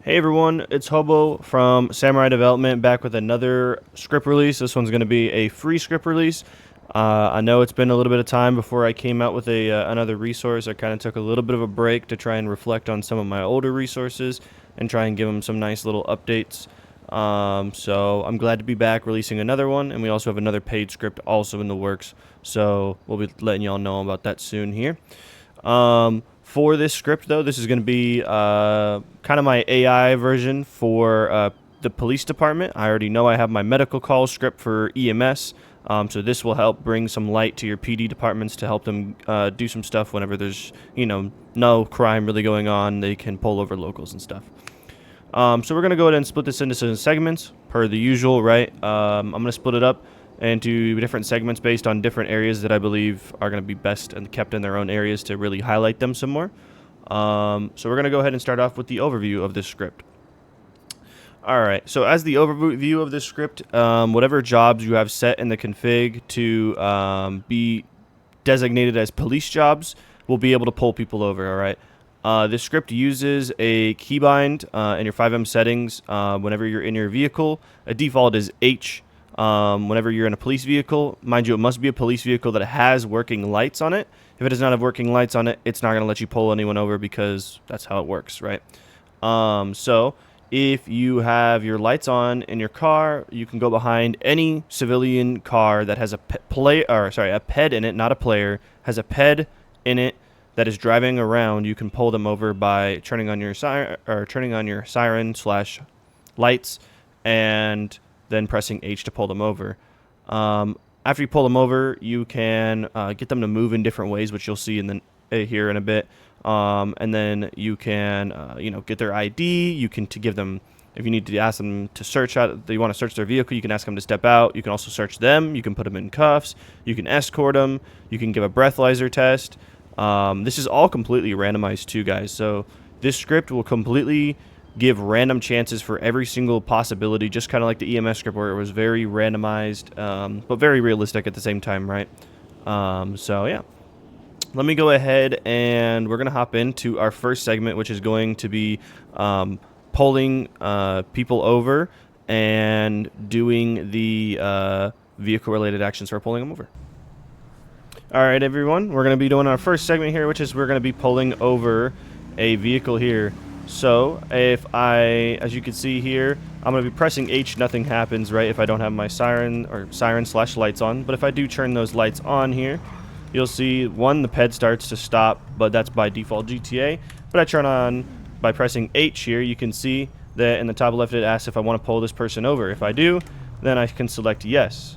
Hey everyone, it's Hobo from Samurai Development back with another script release. This one's going to be a free script release. I know it's been a little bit of time before I came out with another resource. I kind of took a little bit of a break to try and reflect on some of my older resources and try and give them some nice little updates. So I'm glad to be back releasing another one, and we also have another paid script also in the works. So we'll be letting y'all know about that soon here. For this script, though, this is going to be kind of my AI version for the police department. I already know I have my medical call script for EMS, so this will help bring some light to your PD departments to help them do some stuff whenever there's, no crime really going on. They can pull over locals and stuff. So we're going to go ahead and split this into some segments, per the usual, right? I'm going to split it up into different segments based on different areas that I believe are going to be best and kept in their own areas to really highlight them some more. So we're going to go ahead and start off with the overview of this script. Alright, so as the overview of this script, whatever jobs you have set in the config to be designated as police jobs will be able to pull people over, alright? This script uses a keybind in your 5M settings whenever you're in your vehicle. A default is H. Whenever you're in a police vehicle, mind you, it must be a police vehicle that has working lights on it. If it does not have working lights on it, it's not going to let you pull anyone over because that's how it works, right? So if you have your lights on in your car, you can go behind any civilian car that has a Ped in it, not a player, has a Ped in it that is driving around. You can pull them over by turning on your siren/lights and then pressing H to pull them over. After you pull them over, you can get them to move in different ways, which you'll see here in a bit. And then you can, get their ID. You can give them, if you need to ask them to search out, you want to search their vehicle, you can ask them to step out. You can also search them. You can put them in cuffs. You can escort them. You can give a breathalyzer test. This is all completely randomized too, guys. So this script will completely give random chances for every single possibility, just kind of like the EMS script where it was very randomized, but very realistic at the same time, right? So yeah, let me go ahead and we're going to hop into our first segment, which is going to be pulling people over and doing the vehicle-related actions for pulling them over. All right, everyone, we're going to be doing our first segment here, which is we're going to be pulling over a vehicle here. So as you can see here, I'm going to be pressing H, nothing happens, right, if I don't have my siren/lights on. But if I do turn those lights on here, you'll see, the Ped starts to stop, but that's by default GTA. But I turn on by pressing H here. You can see that in the top left it asks if I want to pull this person over. If I do, then I can select yes.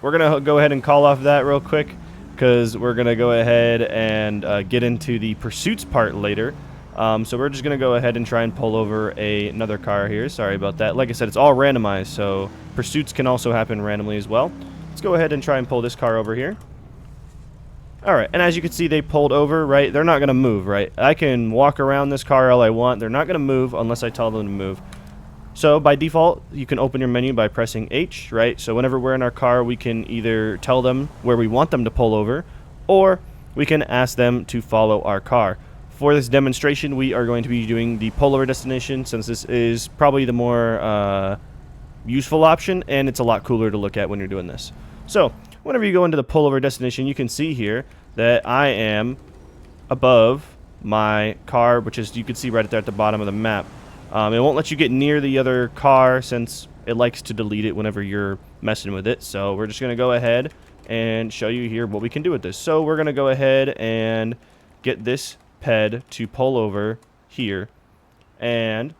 We're going to go ahead and call off that real quick, because we're going to go ahead and get into the pursuits part later. So we're just going to go ahead and try and pull over another car here. Sorry about that. Like I said, it's all randomized, so pursuits can also happen randomly as well. Let's go ahead and try and pull this car over here. Alright, and as you can see, they pulled over, right? They're not going to move, right? I can walk around this car all I want. They're not going to move unless I tell them to move. So by default, you can open your menu by pressing H, right? So whenever we're in our car, we can either tell them where we want them to pull over, or we can ask them to follow our car. For this demonstration, we are going to be doing the pullover destination, since this is probably the more useful option, and it's a lot cooler to look at when you're doing this. So whenever you go into the pullover destination, you can see here that I am above my car, which is, you can see right there at the bottom of the map. It won't let you get near the other car since it likes to delete it whenever you're messing with it. So we're just going to go ahead and show you here what we can do with this. So we're going to go ahead and get this Ped to pull over here. And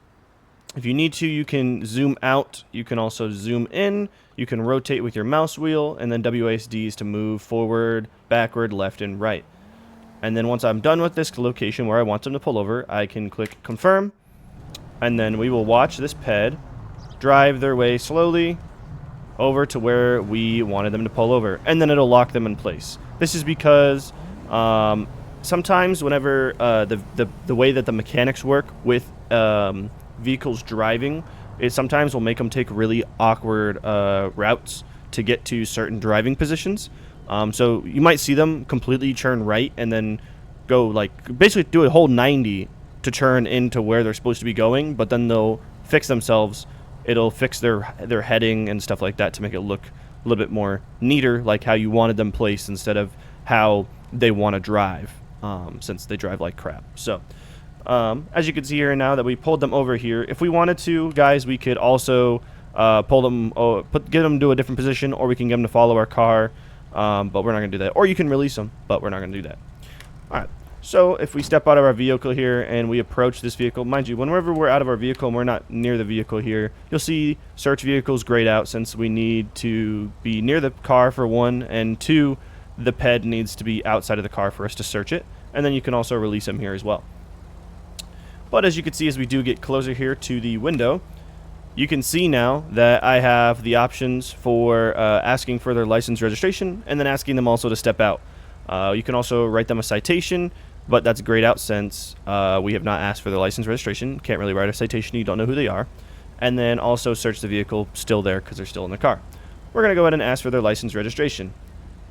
if you need to, you can zoom out. You can also zoom in. You can rotate with your mouse wheel, and then WASD is to move forward, backward, left, and right. And then once I'm done with this location where I want them to pull over, I can click confirm. And then we will watch this Ped drive their way slowly over to where we wanted them to pull over. And then it'll lock them in place. This is because sometimes whenever the way that the mechanics work with vehicles driving, it sometimes will make them take really awkward routes to get to certain driving positions. So you might see them completely turn right and then go like basically do a whole 90 to turn into where they're supposed to be going, but then they'll fix themselves. It'll fix their heading and stuff like that to make it look a little bit more neater, like how you wanted them placed instead of how they want to drive, since they drive like crap. So as you can see here, now that we pulled them over here, if we wanted to, guys, we could also pull them, get them to a different position, or we can get them to follow our car, but we're not going to do that. Or you can release them, but we're not going to do that. Alright, so if we step out of our vehicle here and we approach this vehicle, mind you, whenever we're out of our vehicle and we're not near the vehicle here, you'll see search vehicles grayed out, since we need to be near the car for one, and two, the ped needs to be outside of the car for us to search it, and then you can also release them here as well. But as you can see, as we do get closer here to the window, you can see now that I have the options for asking for their license registration and then asking them also to step out. You can also write them a citation, but that's grayed out since we have not asked for their license registration. Can't really write a citation, you don't know who they are. And then also search the vehicle, still there because they're still in the car. We're going to go ahead and ask for their license registration.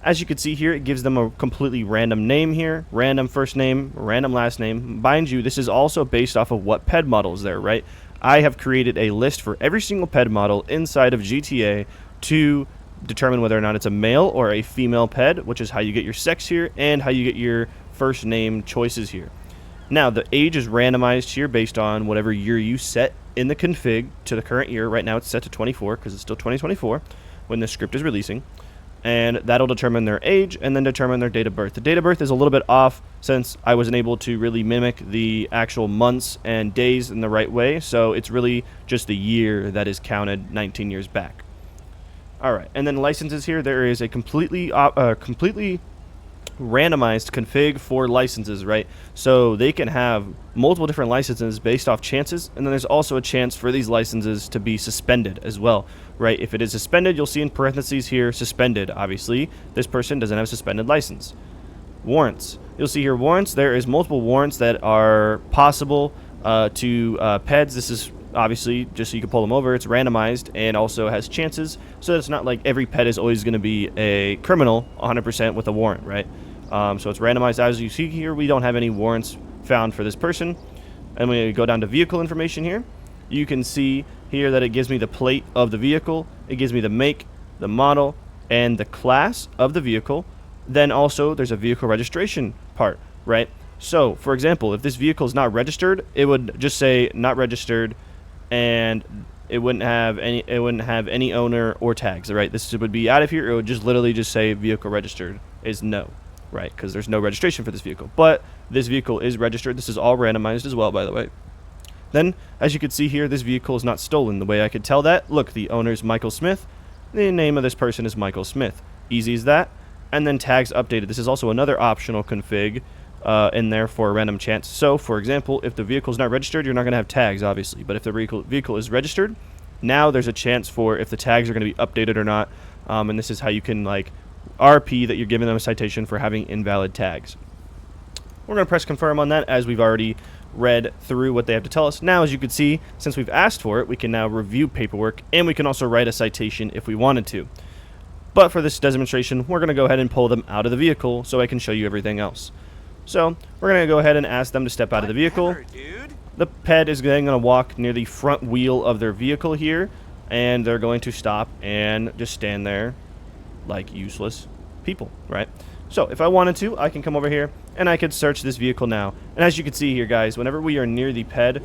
As you can see here, it gives them a completely random name here, random first name, random last name. Mind you, this is also based off of what ped model is there, right? I have created a list for every single ped model inside of GTA to determine whether or not it's a male or a female ped, which is how you get your sex here and how you get your first name choices here. Now, the age is randomized here based on whatever year you set in the config to the current year. Right now it's set to 24 because it's still 2024 when the script is releasing. And that'll determine their age and then determine their date of birth. The date of birth is a little bit off since I wasn't able to really mimic the actual months and days in the right way. So it's really just the year that is counted 19 years back. All right, and then licenses here. There is a completely randomized config for licenses, right? So they can have multiple different licenses based off chances, and then there's also a chance for these licenses to be suspended as well, right? If it is suspended, you'll see in parentheses here, suspended. Obviously, this person doesn't have a suspended license. Warrants. You'll see here warrants. There is multiple warrants that are possible to peds. This is obviously just so you can pull them over. It's randomized and also has chances, so it's not like every ped is always going to be a criminal 100% with a warrant, right? So it's randomized. As you see here, we don't have any warrants found for this person. And when we go down to vehicle information here, you can see here that it gives me the plate of the vehicle, it gives me the make, the model, and the class of the vehicle. Then also there's a vehicle registration part, right? So for example, if this vehicle is not registered, it would just say not registered, and it wouldn't have any owner or tags, right? This would be out of here. It would just literally just say vehicle registered is no, right? Because there's no registration for this vehicle. But this vehicle is registered. This is all randomized as well, by the way. Then, as you can see here, this vehicle is not stolen. The way I could tell that, look, the owner is Michael Smith. The name of this person is Michael Smith. Easy as that. And then tags updated. This is also another optional config in there for a random chance. So, for example, if the vehicle is not registered, you're not going to have tags, obviously. But if the vehicle is registered, now there's a chance for if the tags are going to be updated or not. And this is how you can, like, RP that you're giving them a citation for having invalid tags. We're going to press confirm on that as we've already read through what they have to tell us. Now, as you can see, since we've asked for it, we can now review paperwork, and we can also write a citation if we wanted to. But for this demonstration, we're going to go ahead and pull them out of the vehicle so I can show you everything else. So, we're going to go ahead and ask them to step out of the vehicle. The ped is then going to walk near the front wheel of their vehicle here, and they're going to stop and just stand there like useless people, right? So if I wanted to, I can come over here and I could search this vehicle now. And as you can see here, guys, whenever we are near the ped,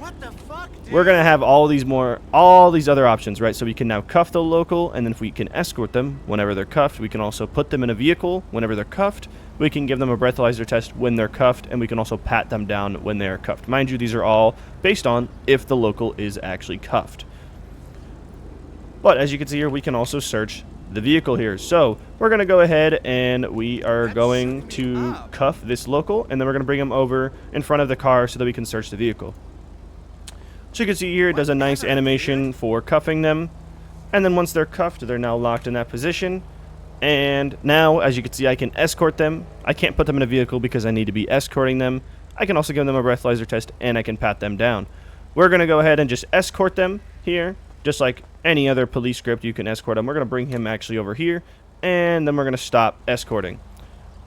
we're going to have all these other options, right? So we can now cuff the local, and then if we can escort them whenever they're cuffed, we can also put them in a vehicle whenever they're cuffed. We can give them a breathalyzer test when they're cuffed, and we can also pat them down when they are cuffed. Mind you, these are all based on if the local is actually cuffed. But as you can see here, we can also search the vehicle here. So we're going to go ahead and we are going to cuff this local, and then we're going to bring him over in front of the car so that we can search the vehicle. So you can see here it does a nice animation for cuffing them, and then once they're cuffed, they're now locked in that position. And now, as you can see, I can escort them. I can't put them in a vehicle because I need to be escorting them. I can also give them a breathalyzer test, and I can pat them down. We're going to go ahead and just escort them here. just like any other police script, you can escort him. We're going to bring him actually over here, and then we're going to stop escorting.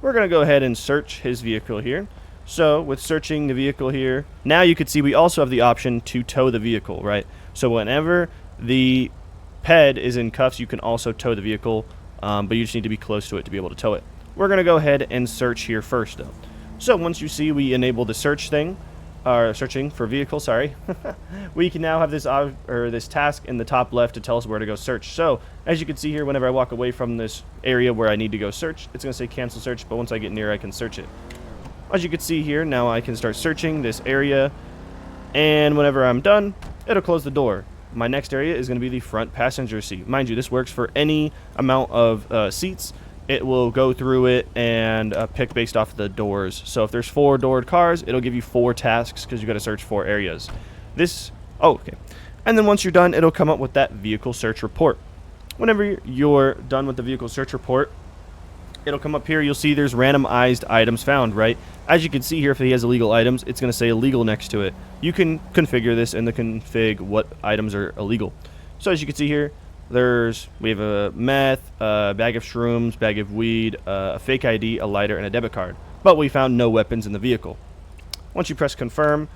We're going to go ahead and search his vehicle here. So with searching the vehicle here, now you can see we also have the option to tow the vehicle, right? So whenever the Ped is in cuffs, you can also tow the vehicle, but you just need to be close to it to be able to tow it. We're going to go ahead and search here first, though. So once you see we enable the search thing, or searching for vehicle, sorry, we can now have this task in the top left to tell us where to go search. So as you can see here, whenever I walk away from this area where I need to go search, it's going to say cancel search, but once I get near, I can search it. As you can see here, now I can start searching this area, and whenever I'm done, it'll close the door. My next area is going to be the front passenger seat. Mind you, this works for any amount of seats. It will go through it and pick based off the doors. So if there's 4 doored cars, it'll give you 4 tasks because you got to search 4 areas. Okay. And then once you're done, it'll come up with that vehicle search report. Whenever you're done with the vehicle search report, it'll come up here. You'll see there's randomized items found, right? As you can see here, if he has illegal items, it's going to say illegal next to it. You can configure this in the config what items are illegal. So as you can see here, we have a meth, a bag of shrooms, bag of weed, a fake ID, a lighter, and a debit card. But we found no weapons in the vehicle. Once you press confirm,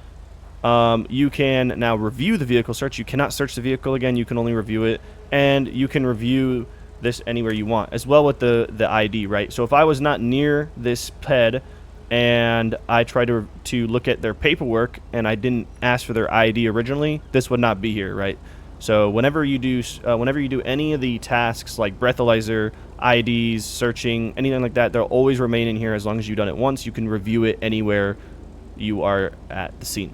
you can now review the vehicle search. You cannot search the vehicle again. You can only review it, and you can review this anywhere you want, as well with the ID, right? So if I was not near this Ped and I tried to look at their paperwork and I didn't ask for their ID originally, this would not be here, right? So whenever you do any of the tasks like breathalyzer, IDs, searching, anything like that, they'll always remain in here as long as you've done it once. You can review it anywhere you are at the scene.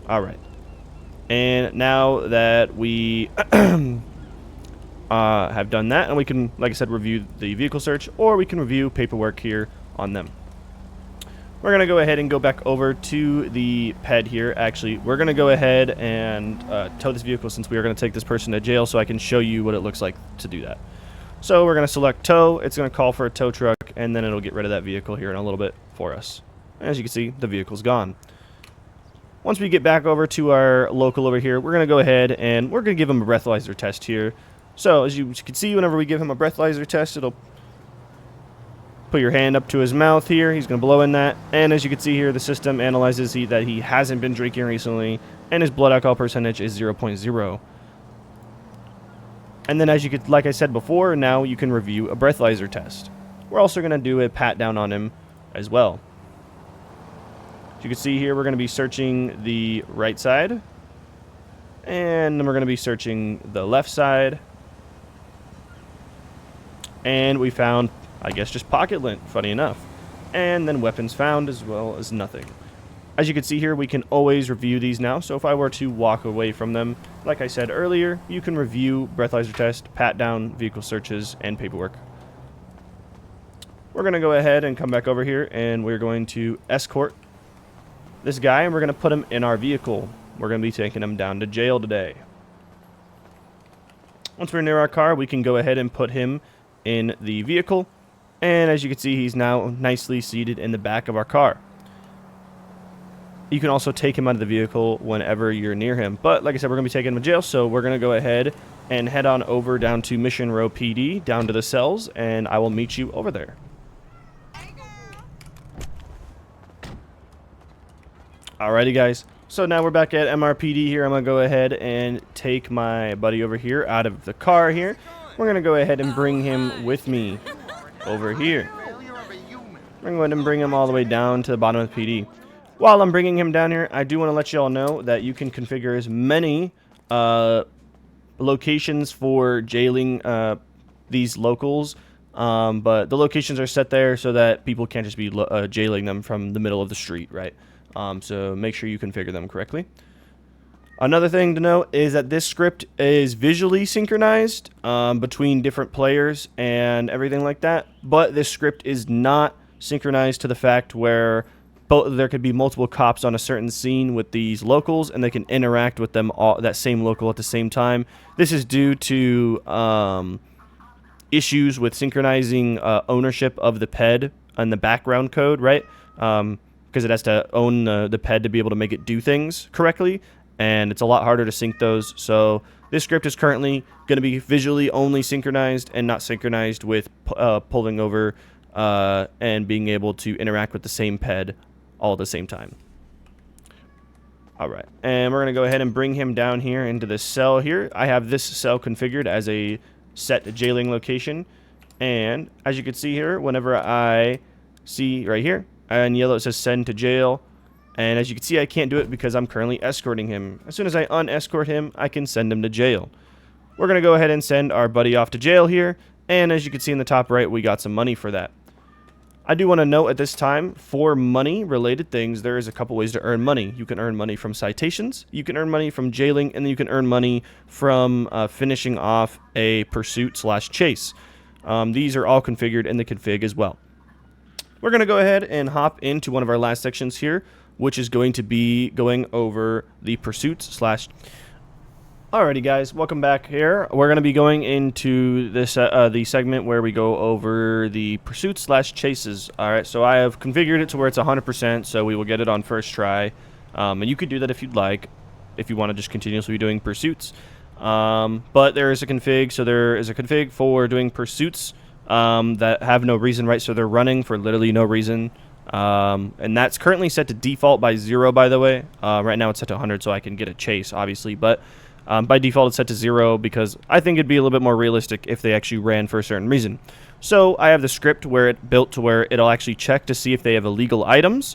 All right. And now that we have done that, and we can, like I said, review the vehicle search, or we can review paperwork here on them. We're going to go ahead and go back over to the Ped here. Actually, we're going to go ahead and tow this vehicle since we are going to take this person to jail, so I can show you what it looks like to do that. So we're going to select tow. It's going to call for a tow truck, and then it'll get rid of that vehicle here in a little bit for us. As you can see, the vehicle's gone. Once we get back over to our local over here, we're going to go ahead and we're going to give him a breathalyzer test here. So as you can see, whenever we give him a breathalyzer test, it'll put your hand up to his mouth here. He's going to blow in that. And as you can see here, the system analyzes that he hasn't been drinking recently, and his blood alcohol percentage is 0.0. And then as you could, like I said before, now you can review a breathalyzer test. We're also going to do a pat down on him as well. As you can see here, we're going to be searching the right side, and then we're going to be searching the left side. And we found, I guess, just pocket lint, funny enough. And then weapons found as well as nothing. As you can see here, we can always review these now. So if I were to walk away from them, like I said earlier, you can review breathalyzer test, pat down, vehicle searches, and paperwork. We're going to go ahead and come back over here, and we're going to escort this guy, and we're going to put him in our vehicle. We're going to be taking him down to jail today. Once we're near our car, we can go ahead and put him in the vehicle, and as you can see, he's now nicely seated in the back of our car. You can also take him out of the vehicle whenever you're near him, but like I said, we're going to be taking him to jail, so we're going to go ahead and head on over down to Mission Row PD, down to the cells, and I will meet you over there. Alrighty guys, so now we're back at MRPD here. I'm going to go ahead and take my buddy over here out of the car here. We're going to go ahead and bring him with me over here. We're going to bring him all the way down to the bottom of the PD. While I'm bringing him down here, I do want to let you all know that you can configure as many locations for jailing these locals, but the locations are set there so that people can't just be jailing them from the middle of the street, right? So make sure you configure them correctly. Another thing to note is that this script is visually synchronized between different players and everything like that, but this script is not synchronized to the fact where there could be multiple cops on a certain scene with these locals and they can interact with them that same local at the same time. This is due to issues with synchronizing ownership of the Ped and the background code, right? Because it has to own the Ped to be able to make it do things correctly. And it's a lot harder to sync those, so This script is currently going to be visually only synchronized and not synchronized with pulling over and being able to interact with the same ped all at the same time. All right, and we're going to go ahead and bring him down here into this cell here. I have this cell configured as a set jailing location. And as you can see here, whenever I see right here, in yellow it says send to jail. And as you can see, I can't do it because I'm currently escorting him. As soon as I unescort him, I can send him to jail. We're going to go ahead and send our buddy off to jail here. And as you can see in the top right, we got some money for that. I do want to note at this time, for money-related things, there is a couple ways to earn money. You can earn money from citations, you can earn money from jailing, and then you can earn money from finishing off a pursuit/chase. These are all configured in the config as well. We're going to go ahead and hop into one of our last sections here, which is going to be going over the pursuits/. Alrighty guys, welcome back here. We're going to be going into this the segment where we go over the pursuits/chases. Alright, so I have configured it to where it's 100%, so we will get it on first try. And you could do that if you'd like, if you want to just continuously be doing pursuits. But there is a config, so there is a config for doing pursuits that have no reason, right? So they're running for literally no reason. And that's currently set to default by 0, by the way. Right now it's set to 100, so I can get a chase, obviously. But by default it's set to 0 because I think it'd be a little bit more realistic if they actually ran for a certain reason. So I have the script where it built to where it'll actually check to see if they have illegal items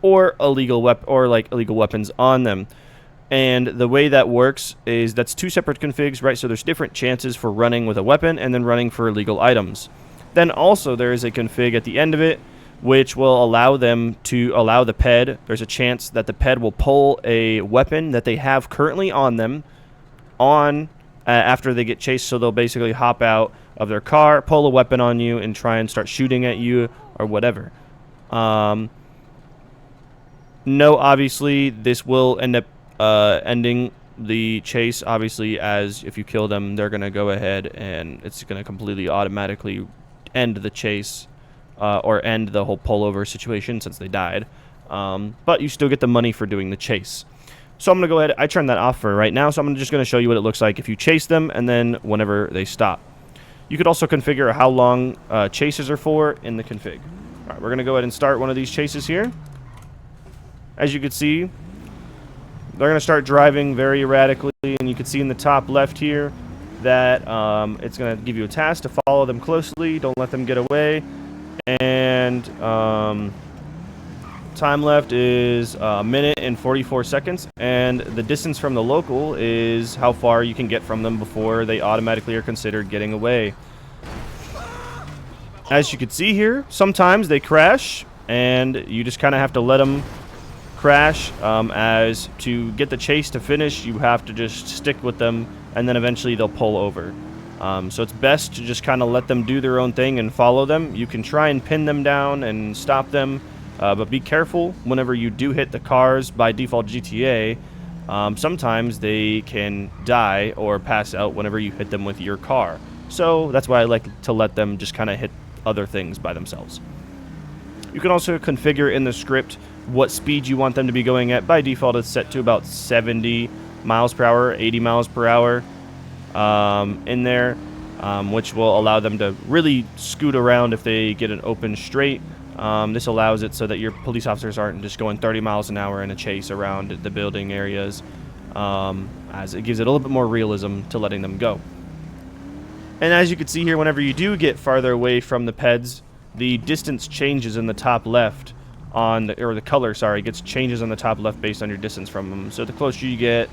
or illegal weapons on them. And the way that works is that's two separate configs, right? So there's different chances for running with a weapon and then running for illegal items. Then also there is a config at the end of it which will allow them to allow the ped. There's a chance that the ped will pull a weapon that they have currently on them after they get chased. So they'll basically hop out of their car, pull a weapon on you, and try and start shooting at you or whatever. No, obviously this will end up ending the chase, obviously, as if you kill them, they're going to go ahead and it's going to completely automatically end the chase or end the whole pullover situation since they died. But you still get the money for doing the chase. So I'm going to go ahead, I turned that off for right now, so I'm just going to show you what it looks like if you chase them and then whenever they stop. You could also configure how long chases are for in the config. All right, we're going to go ahead and start one of these chases here. As you can see, they're going to start driving very erratically, and you can see in the top left here that it's going to give you a task to follow them closely, don't let them get away, and time left is a minute and 44 seconds, and the distance from the local is how far you can get from them before they automatically are considered getting away. As you can see here, sometimes they crash, and you just kind of have to let them crash. As to get the chase to finish, you have to just stick with them, and then eventually they'll pull over. So it's best to just kind of let them do their own thing and follow them. You can try and pin them down and stop them, but be careful whenever you do hit the cars. By default GTA, sometimes they can die or pass out whenever you hit them with your car. So that's why I like to let them just kind of hit other things by themselves. You can also configure in the script what speed you want them to be going at. By default, it's set to about 70 miles per hour, 80 miles per hour in there, which will allow them to really scoot around if they get an open straight. This allows it so that your police officers aren't just going 30 miles an hour in a chase around the building areas, as it gives it a little bit more realism to letting them go. And as you can see here, whenever you do get farther away from the Peds, the distance changes in the top left on the, or the color, sorry, gets changes on the top left based on your distance from them. So the closer you get,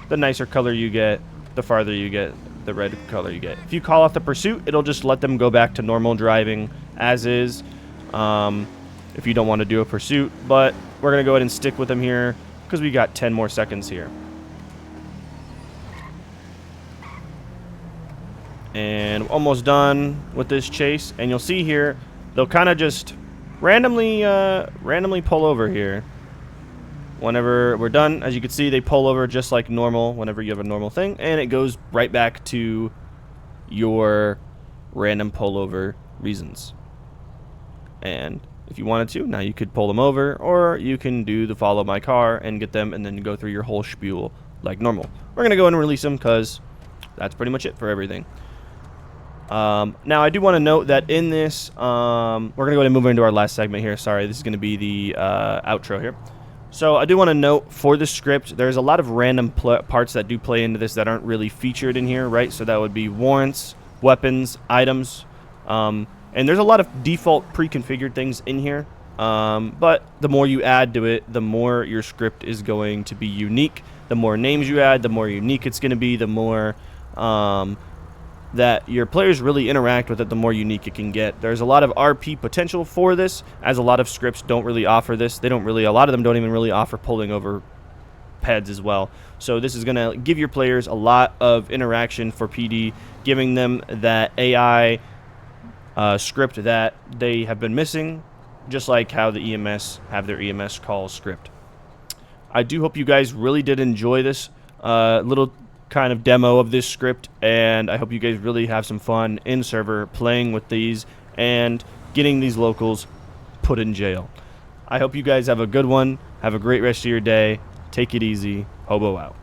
the nicer color you get, the farther you get, the red color you get. If you call off the pursuit, it'll just let them go back to normal driving as is, if you don't want to do a pursuit. But we're going to go ahead and stick with them here because we got 10 more seconds here. And almost done with this chase, and you'll see here they'll kind of just randomly pull over here whenever we're done. As you can see, they pull over just like normal whenever you have a normal thing, and it goes right back to your random pullover reasons. And if you wanted to, now you could pull them over, or you can do the follow my car and get them and then go through your whole spiel like normal. We're going to go ahead and release them because that's pretty much it for everything. Now, I do want to note that in this, we're going to go ahead and move into our last segment here. Sorry, this is going to be the outro here. So I do want to note for the script, there's a lot of random parts that do play into this that aren't really featured in here, right? So that would be warrants, weapons, items, and there's a lot of default pre-configured things in here. But the more you add to it, the more your script is going to be unique. The more names you add, the more unique it's going to be, the more that your players really interact with it, the more unique it can get. There's a lot of RP potential for this, as a lot of scripts don't really offer this. They don't really, a lot of them don't even really offer pulling over Peds as well. So this is going to give your players a lot of interaction for PD, giving them that AI script that they have been missing, just like how the EMS have their EMS call script. I do hope you guys really did enjoy this little kind of demo of this script, and I hope you guys really have some fun in server playing with these and getting these locals put in jail. I hope you guys have a good one. Have a great rest of your day. Take it easy. Hobo out.